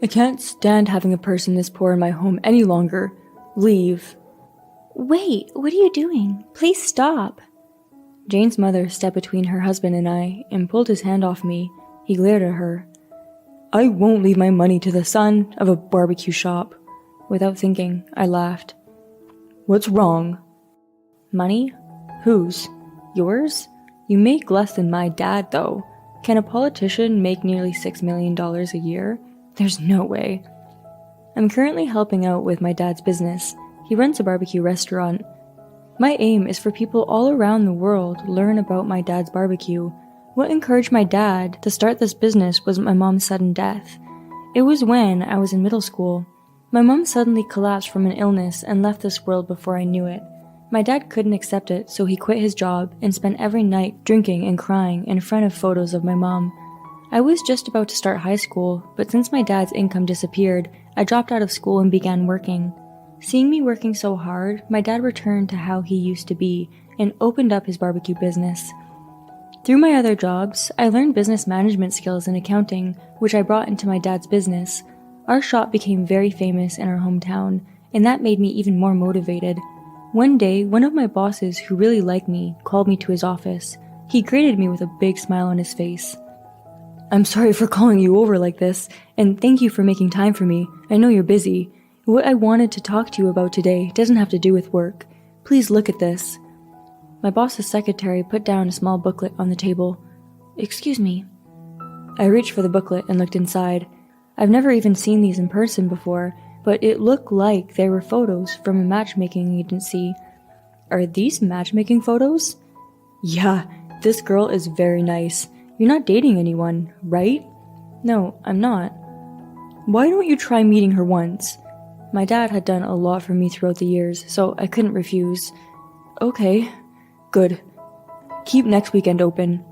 I can't stand having a person this poor in my home any longer. Leave. Wait, what are you doing? Please stop. Jane's mother stepped between her husband and I and pulled his hand off me. He glared at her. I won't leave my money to the son of a barbecue shop. Without thinking, I laughed. What's wrong? Money? Whose? Yours? You make less than my dad, though. Can a politician make nearly $6 million a year? There's no way. I'm currently helping out with my dad's business. He runs a barbecue restaurant. My aim is for people all around the world to learn about my dad's barbecue. What encouraged my dad to start this business was my mom's sudden death. It was when I was in middle school. My mom suddenly collapsed from an illness and left this world before I knew it. My dad couldn't accept it, so he quit his job and spent every night drinking and crying in front of photos of my mom. I was just about to start high school, but since my dad's income disappeared, I dropped out of school and began working. Seeing me working so hard, my dad returned to how he used to be and opened up his barbecue business. Through my other jobs, I learned business management skills and accounting, which I brought into my dad's business. Our shop became very famous in our hometown, and that made me even more motivated. One day, one of my bosses who really liked me called me to his office. He greeted me with a big smile on his face. I'm sorry for calling you over like this, and thank you for making time for me. I know you're busy. What I wanted to talk to you about today doesn't have to do with work. Please look at this. My boss's secretary put down a small booklet on the table. Excuse me. I reached for the booklet and looked inside. I've never even seen these in person before, but it looked like they were photos from a matchmaking agency. Are these matchmaking photos? Yeah, this girl is very nice. You're not dating anyone, right? No, I'm not. Why don't you try meeting her once? My dad had done a lot for me throughout the years, so I couldn't refuse. Okay, good. Keep next weekend open.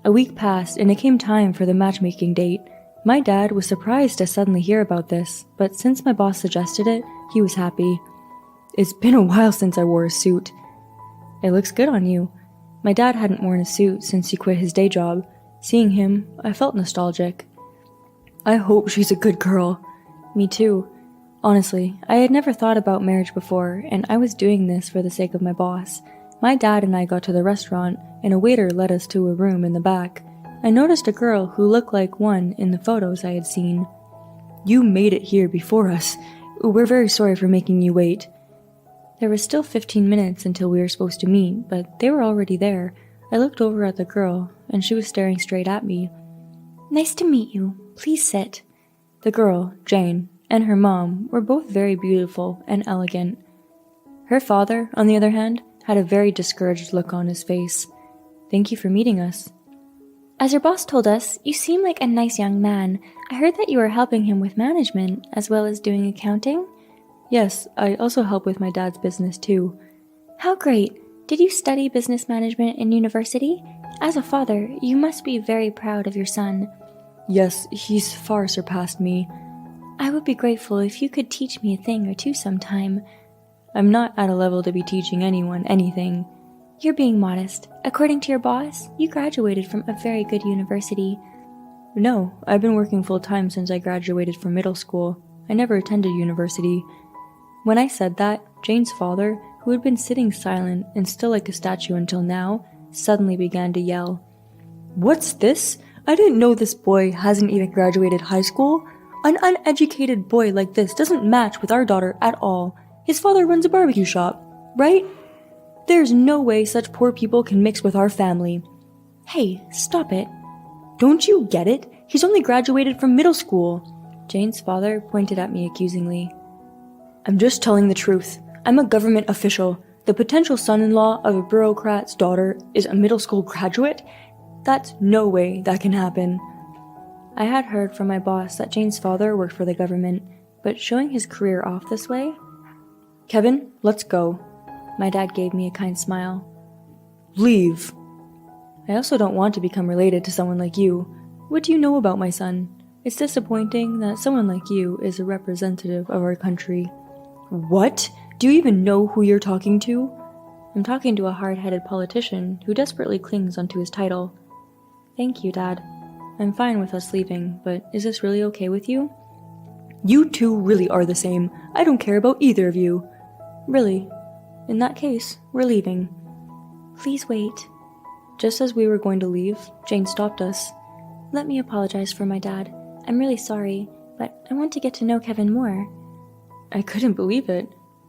A week passed and it came time for the matchmaking date. My dad was surprised to suddenly hear about this, but since my boss suggested it, he was happy. It's been a while since I wore a suit. It looks good on you. My dad hadn't worn a suit since he quit his day job. Seeing him, I felt nostalgic. I hope she's a good girl. Me too. Honestly, I had never thought about marriage before, and I was doing this for the sake of my boss. My dad and I got to the restaurant, and a waiter led us to a room in the back. I noticed a girl who looked like one in the photos I had seen. You made it here before us. We're very sorry for making you wait. There was still 15 minutes until we were supposed to meet, but they were already there. I looked over at the girl, and she was staring straight at me. Nice to meet you. Please sit. The girl, Jane, and her mom were both very beautiful and elegant. Her father, on the other hand, had a very discouraged look on his face. Thank you for meeting us. As your boss told us, you seem like a nice young man. I heard that you were helping him with management, as well as doing accounting? Yes, I also help with my dad's business too. How great! Did you study business management in university? As a father, you must be very proud of your son. Yes, he's far surpassed me. I would be grateful if you could teach me a thing or two sometime. I'm not at a level to be teaching anyone anything. You're being modest. According to your boss, you graduated from a very good university. No, I've been working full-time since I graduated from middle school. I never attended university. When I said that, Jane's father, who had been sitting silent and still like a statue until now, suddenly began to yell. What's this? I didn't know this boy hasn't even graduated high school. An uneducated boy like this doesn't match with our daughter at all. His father runs a barbecue shop, right? There's no way such poor people can mix with our family. Hey, stop it. Don't you get it? He's only graduated from middle school. Jane's father pointed at me accusingly. I'm just telling the truth. I'm a government official. The potential son-in-law of a bureaucrat's daughter is a middle school graduate? That's no way that can happen. I had heard from my boss that Jane's father worked for the government, but showing his career off this way? Kevin, let's go. My dad gave me a kind smile. Leave. I also don't want to become related to someone like you. What do you know about my son? It's disappointing that someone like you is a representative of our country. What? Do you even know who you're talking to? I'm talking to a hard-headed politician who desperately clings onto his title. Thank you, Dad. I'm fine with us leaving, but is this really okay with you? You two really are the same. I don't care about either of you. Really? In that case, we're leaving. Please wait. Just as we were going to leave, Jane stopped us. Let me apologize for my dad. I'm really sorry, but I want to get to know Kevin more. I couldn't believe it.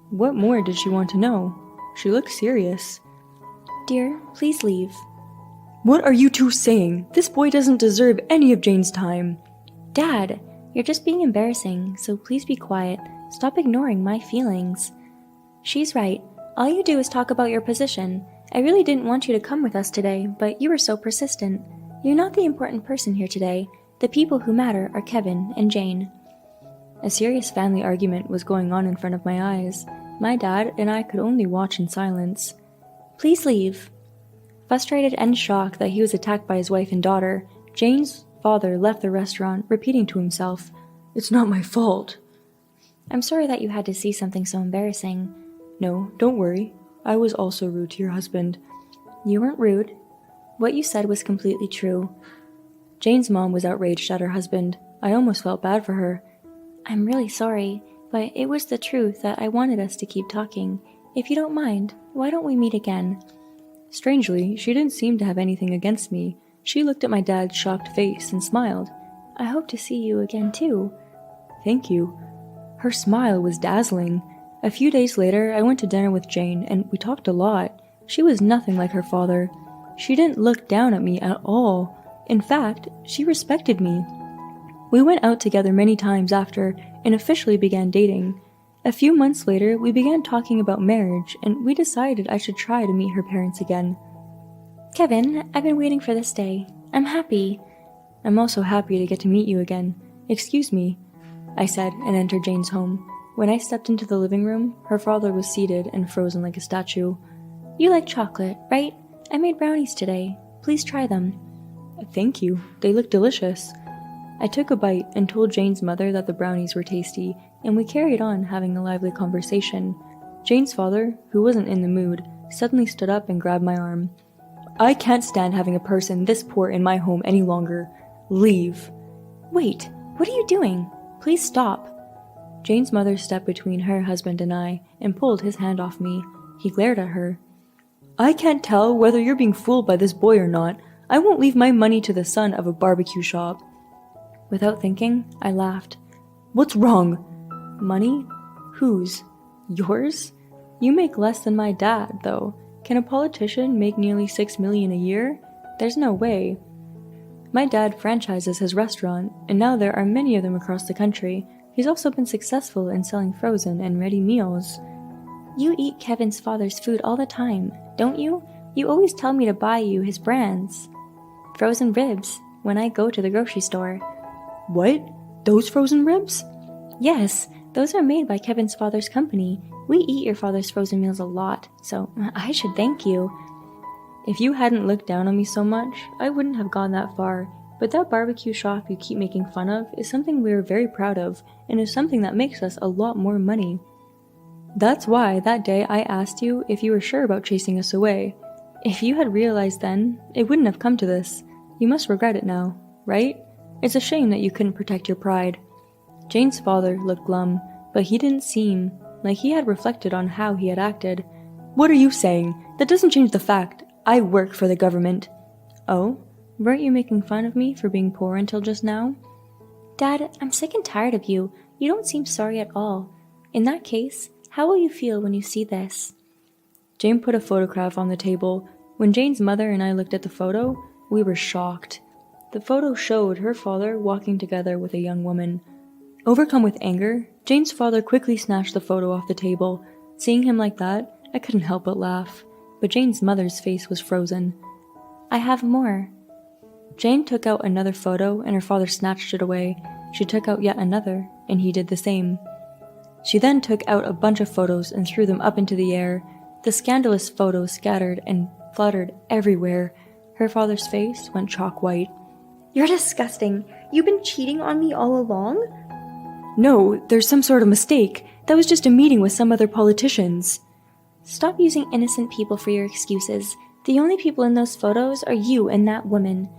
What more did she want to know? She looked serious. Dear, please leave. What are you two saying? This boy doesn't deserve any of Jane's time. Dad, you're just being embarrassing, so please be quiet. Stop ignoring my feelings. She's right. All you do is talk about your position. I really didn't want you to come with us today, but you were so persistent. You're not the important person here today. The people who matter are Kevin and Jane. A serious family argument was going on in front of my eyes. My dad and I could only watch in silence. Please leave. Frustrated and shocked that he was attacked by his wife and daughter, Jane's father left the restaurant, repeating to himself, "It's not my fault." I'm sorry that you had to see something so embarrassing. No, don't worry. I was also rude to your husband. You weren't rude. What you said was completely true. Jane's mom was outraged at her husband. I almost felt bad for her. I'm really sorry, but it was the truth that I wanted us to keep talking. If you don't mind, why don't we meet again? Strangely, she didn't seem to have anything against me. She looked at my dad's shocked face and smiled. I hope to see you again too. Thank you. Her smile was dazzling. A few days later, I went to dinner with Jane, and we talked a lot. She was nothing like her father. She didn't look down at me at all. In fact, she respected me. We went out together many times after, and officially began dating. A few months later, we began talking about marriage, and we decided I should try to meet her parents again. Kevin, I've been waiting for this day. I'm happy. I'm also happy to get to meet you again. Excuse me, I said, and entered Jane's home. When I stepped into the living room, her father was seated and frozen like a statue. You like chocolate, right? I made brownies today. Please try them. Thank you. They look delicious. I took a bite and told Jane's mother that the brownies were tasty, and we carried on having a lively conversation. Jane's father, who wasn't in the mood, suddenly stood up and grabbed my arm. I can't stand having a person this poor in my home any longer. Leave. Wait, what are you doing? Please stop. Jane's mother stepped between her husband and I and pulled his hand off me. He glared at her. I can't tell whether you're being fooled by this boy or not. I won't leave my money to the son of a barbecue shop. Without thinking, I laughed. What's wrong? Money? Whose? Yours? You make less than my dad, though. Can a politician make nearly $6 million a year? There's no way. My dad franchises his restaurant, and now there are many of them across the country. He's also been successful in selling frozen and ready meals. You eat Kevin's father's food all the time, don't you? You always tell me to buy you his brands. Frozen ribs, when I go to the grocery store. What? Those frozen ribs? Yes, those are made by Kevin's father's company. We eat your father's frozen meals a lot, so I should thank you. If you hadn't looked down on me so much, I wouldn't have gone that far. But that barbecue shop you keep making fun of is something we are very proud of, and is something that makes us a lot more money. That's why that day I asked you if you were sure about chasing us away. If you had realized then, it wouldn't have come to this. You must regret it now, right? It's a shame that you couldn't protect your pride. Jane's father looked glum, but he didn't seem like he had reflected on how he had acted. What are you saying? That doesn't change the fact. I work for the government. Oh? Weren't you making fun of me for being poor until just now? Dad, I'm sick and tired of you. You don't seem sorry at all. In that case, how will you feel when you see this? Jane put a photograph on the table. When Jane's mother and I looked at the photo, we were shocked. The photo showed her father walking together with a young woman. Overcome with anger, Jane's father quickly snatched the photo off the table. Seeing him like that, I couldn't help but laugh. But Jane's mother's face was frozen. I have more. Jane took out another photo and her father snatched it away. She took out yet another, and he did the same. She then took out a bunch of photos and threw them up into the air. The scandalous photos scattered and fluttered everywhere. Her father's face went chalk white. You're disgusting. You've been cheating on me all along? No, there's some sort of mistake. That was just a meeting with some other politicians. Stop using innocent people for your excuses. The only people in those photos are you and that woman.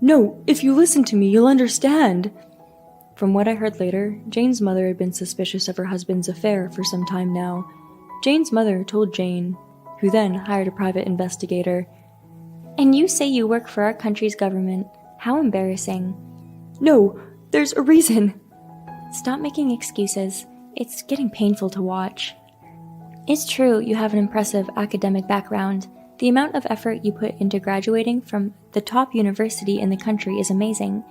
No, if you listen to me, you'll understand. From what I heard later, Jane's mother had been suspicious of her husband's affair for some time now. Jane's mother told Jane, who then hired a private investigator. And you say you work for our country's government. How embarrassing. No, there's a reason. Stop making excuses. It's getting painful to watch. It's true you have an impressive academic background. The amount of effort you put into graduating from the top university in the country is amazing.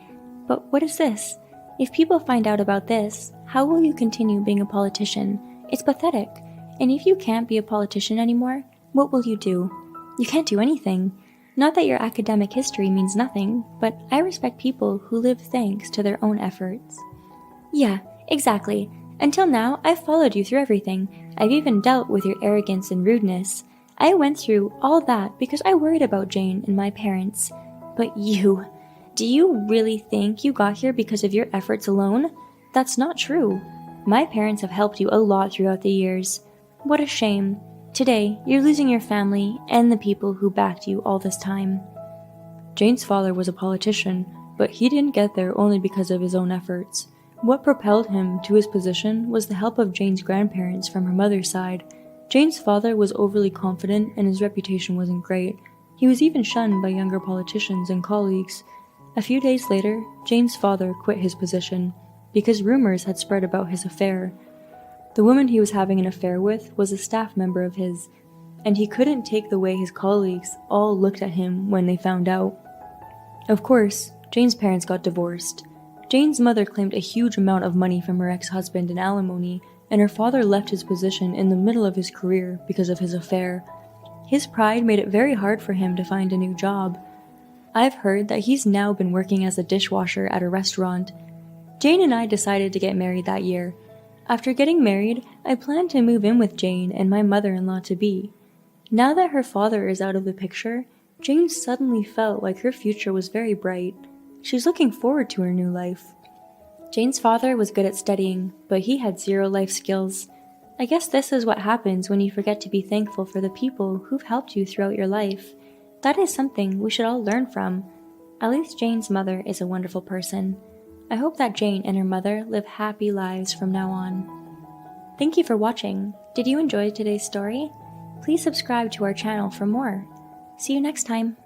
But what is this? If people find out about this, how will you continue being a politician? It's pathetic. And if you can't be a politician anymore, what will you do? You can't do anything. Not that your academic history means nothing, but I respect people who live thanks to their own efforts. Yeah, exactly. Until now, I've followed you through everything. I've even dealt with your arrogance and rudeness. I went through all that because I worried about Jane and my parents. But you, do you really think you got here because of your efforts alone? That's not true. My parents have helped you a lot throughout the years. What a shame. Today, you're losing your family and the people who backed you all this time. Jane's father was a politician, but he didn't get there only because of his own efforts. What propelled him to his position was the help of Jane's grandparents from her mother's side. Jane's father was overly confident and his reputation wasn't great. He was even shunned by younger politicians and colleagues. A few days later, Jane's father quit his position because rumors had spread about his affair. The woman he was having an affair with was a staff member of his, and he couldn't take the way his colleagues all looked at him when they found out. Of course, Jane's parents got divorced. Jane's mother claimed a huge amount of money from her ex-husband in alimony, and her father left his position in the middle of his career because of his affair. His pride made it very hard for him to find a new job. I've heard that he's now been working as a dishwasher at a restaurant. Jane and I decided to get married that year. After getting married, I planned to move in with Jane and my mother-in-law-to-be. Now that her father is out of the picture, Jane suddenly felt like her future was very bright. She's looking forward to her new life. Jane's father was good at studying, but he had zero life skills. I guess this is what happens when you forget to be thankful for the people who've helped you throughout your life. That is something we should all learn from. At least Jane's mother is a wonderful person. I hope that Jane and her mother live happy lives from now on. Thank you for watching. Did you enjoy today's story? Please subscribe to our channel for more. See you next time.